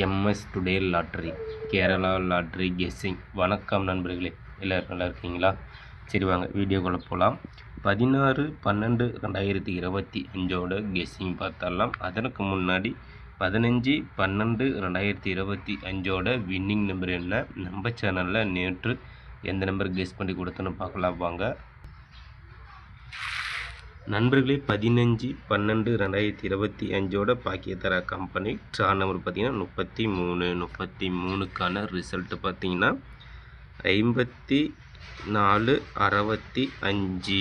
MS today lottery Kerala lottery guessing. வணக்கம் நண்பர்களே, எல்லோரும் நல்லா இருக்கீங்களா? சரி வாங்க வீடியோக்குள்ளே போகலாம். 16/12/2025 கெஸ்ஸிங் பார்த்தாலாம். அதற்கு முன்னாடி 15/12/2025 வின்னிங் நம்பர் என்ன, நம்ம சேனலில் நேற்று எந்த நம்பர் கெஸ் பண்ணி கொடுத்தோன்னு பார்க்கலாம் வாங்க நண்பர்களே. 15/12/2025 பாக்கியத்தர கம்பெனி ட்ரா நம்பர் பார்த்தீங்கன்னா 33க்கான ரிசல்ட்டு பார்த்தீங்கன்னா 5465,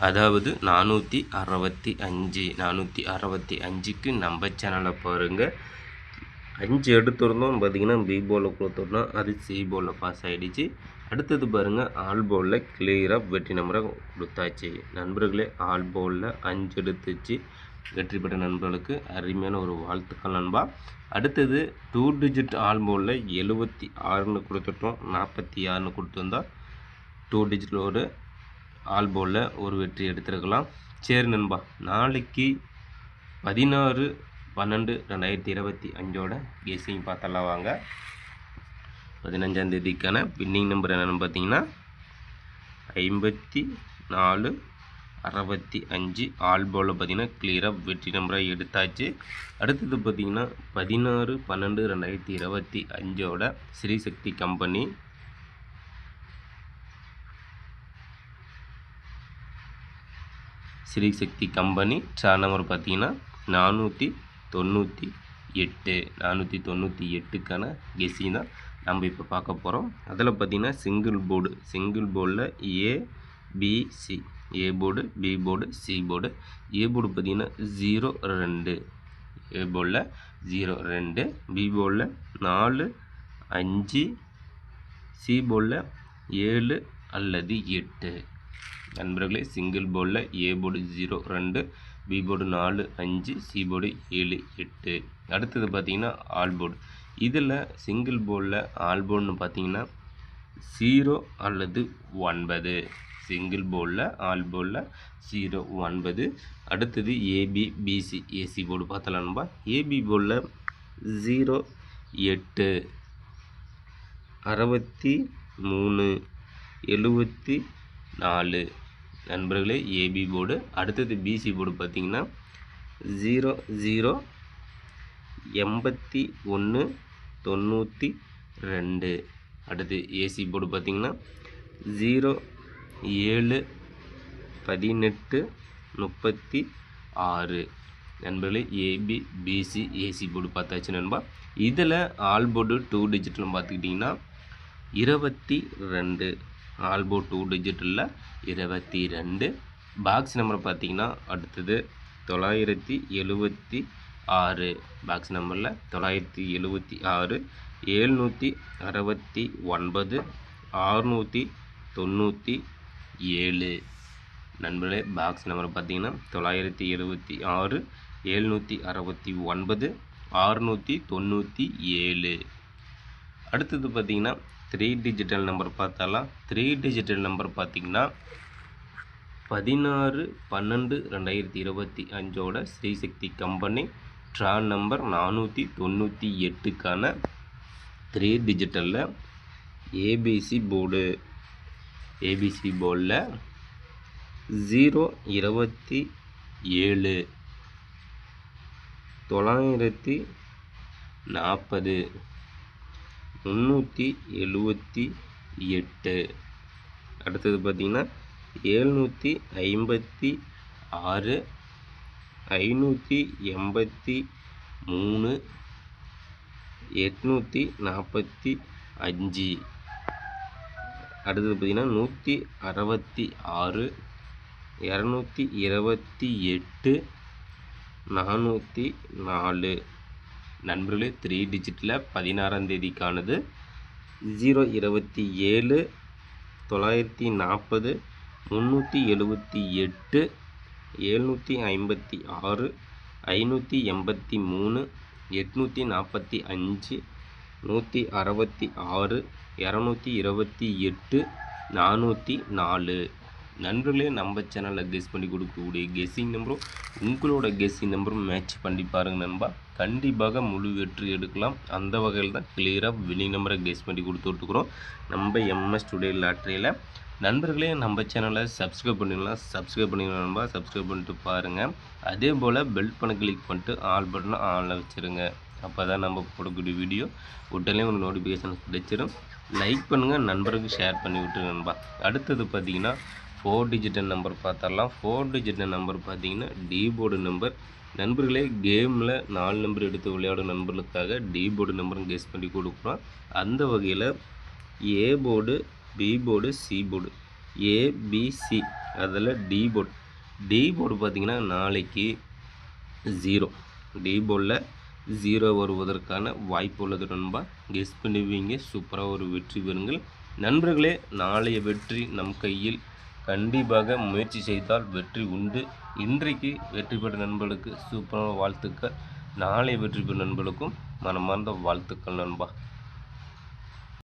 அதாவது 465க்கு நம்ம சேனலை பாருங்கள். 5 எடுத்துருந்தோம் பார்த்தீங்கன்னா பி போலில் கொடுத்துருந்தோம், அது சி போலில் பாஸ் ஆகிடுச்சு. அடுத்தது பாருங்கள், ஆல் போலில் கிளியராக வெற்றி நம்பரை கொடுத்தாச்சு. நண்பர்களே, ஆல் போலில் 5 எடுத்துச்சு வெற்றி பெற்ற நண்பர்களுக்கு அருமையான ஒரு வாழ்த்துக்கள் நண்பா. அடுத்தது 2 டிஜிட் ஆல் போலில் 76ன்னு கொடுத்துட்டோம், 46ன்னு கொடுத்துருந்தோம். 2 டிஜிட்டில் ஒரு ஆல் போலில் ஒரு வெற்றி எடுத்துருக்கலாம். சரி நண்பா, நாளைக்கு 16/12/2025 கெஸ்ஸிங் பார்த்தலாம் வாங்க. 15ஆம் தேதிக்கான வின்னிங் நம்பர் என்னென்னு பார்த்தீங்கன்னா 5465. ஆல் போலில் பார்த்தீங்கன்னா கிளியராக வெற்றி நம்பராக எடுத்தாச்சு. அடுத்தது பார்த்தீங்கன்னா 16/12/2025 ஸ்ரீசக்தி கம்பெனி ட்ரா நம்பர் பார்த்தீங்கன்னா 498க்கான கெஸ்ஸிங் தான் நம்ம இப்போ பார்க்க போகிறோம். அதில் பார்த்தீங்கன்னா சிங்கிள் போர்டில் ABC, A board, B board, C board. A board பார்த்தீங்கன்னா 02, ஏ போர்டில் 02, பி போர்டில் 4, 5, சி போர்டில் 7 அல்லது 8. நண்பர்களே, சிங்கிள் போர்டில் A board 02, B board 4, 5, C board 7, 8. அடுத்தது பார்த்தீங்கன்னா ஆல் போர்டு. இதில் சிங்கிள் போர்டில் ஆல் போர்டுன்னு பார்த்தீங்கன்னா 0 அல்லது 9. சிங்கிள் போர்டில் ஆல் போர்டில் 0, 9. அடுத்தது ஏபி, பிசி, ஏசி போர்டு பார்த்தலாம்பா. ஏபி போர்டில் 0, 8, 63, 74. நண்பர்களே, ஏபி போர்டு. அடுத்தது பிசி போர்டு பார்த்தீங்கன்னா 00, 81, 92. அடுத்து ஏசி போர்டு பார்த்தீங்கன்னா 07, 18, 36. நண்பர்களே, ஏபி, பிசி, ஏசி போர்டு பார்த்தாச்சு நண்பா. இதில் ஆல் போர்டு 2 டிஜிட்டில் பார்த்துக்கிட்டிங்கன்னா 22. All board 2 டிஜிட்டில் 22. பாக்ஸ் நம்பர் பார்த்தீங்கன்னா அடுத்தது 976. பாக்ஸ் நம்பரில் 976, 769, 697. நண்பர்களே, பாக்ஸ் நம்பர் பார்த்தீங்கன்னா 976, 769, 697. அடுத்தது பார்த்தீங்கன்னா 3 டிஜிட்டல் நம்பர் பார்த்தாலாம். 3 டிஜிட்டல் நம்பர் பார்த்தீங்கன்னா 16/12/2025 ஸ்ரீசக்தி கம்பெனி ட்ரா நம்பர் 498க்கான 3 டிஜிட்டலில் ஏபிசி போர்டில் 0, 27, 940, 378. அடுத்தது பார்த்தீங்கன்னா 756, 583, 845. அடுத்தது பார்த்தீங்கன்னா 166, 228, 404. நண்பர்களே, 3 டிஜிட்டில் 16ஆம் தேதிக்கானது 027, 940, 378, 756, 583, 845, 166, 228, 404. நண்பர்களே, நம்ம சேனலில் கெஸ் பண்ணி கொடுக்கக்கூடிய கெஸ்ஸிங் நம்பரும் உங்களோட கெஸ்ஸிங் நம்பரும் மேட்ச் பண்ணி பாருங்கள் நண்பா. கண்டிப்பாக முழு வெற்றி எடுக்கலாம். அந்த வகையில் தான் கிளியராக வின்னிங் நம்பரை கெஸ் பண்ணி கொடுத்துட்ருக்குறோம் நம்ம எம்எஸ் டுடே லாட்டரியில். நண்பர்களே நம்ம சேனலை சப்ஸ்கிரைப் பண்ணிடலாம், சப்ஸ்கிரைப் பண்ணிக்கலாம் நண்பா. சப்ஸ்கிரைப் பண்ணிட்டு பாருங்கள். அதே போல் பெல் பண்ண கிளிக் பண்ணிட்டு ஆல் பட்டனை ஆனில் வச்சுருங்க. அப்போ தான் நம்ம போடக்கூடிய வீடியோ உடனே உங்களுக்கு நோட்டிஃபிகேஷன் கிடைச்சிடும். லைக் பண்ணுங்கள், நண்பருக்கு ஷேர் பண்ணி விட்டுருங்க நண்பா. அடுத்தது பார்த்தீங்கன்னா 4 டிஜிட்டல் நம்பர் பார்த்தரலாம். 4 டிஜிட்டல் நம்பர் பார்த்தீங்கன்னா டி போர்டு நம்பர். நண்பர்களே கேமில் 4 நம்பர் எடுத்து விளையாடும் நண்பர்களுக்காக டி போர்டு நம்பரும் கெஸ் பண்ணி கொடுக்குறோம். அந்த வகையில் A board, B board, C board, ABC அதில் டி போர்டு பார்த்தீங்கன்னா நாளைக்கு 0 டி போர்டில் 0 வருவதற்கான வாய்ப்பு உள்ளது நண்பா. கெஸ் பண்ணுவீங்க, சூப்பராக ஒரு வெற்றி பெறுங்கள் நண்பர்களே. நாளைய வெற்றி நம் கையில். கண்டிப்பாக முயற்சி செய்தால் வெற்றி உண்டு. இன்றைக்கு வெற்றி பெற்ற நண்பர்களுக்கு சூப்பரான வாழ்த்துக்கள். நாளை வெற்றி பெறும் நண்பர்களுக்கும் மனமார்ந்த வாழ்த்துக்கள் நண்பா.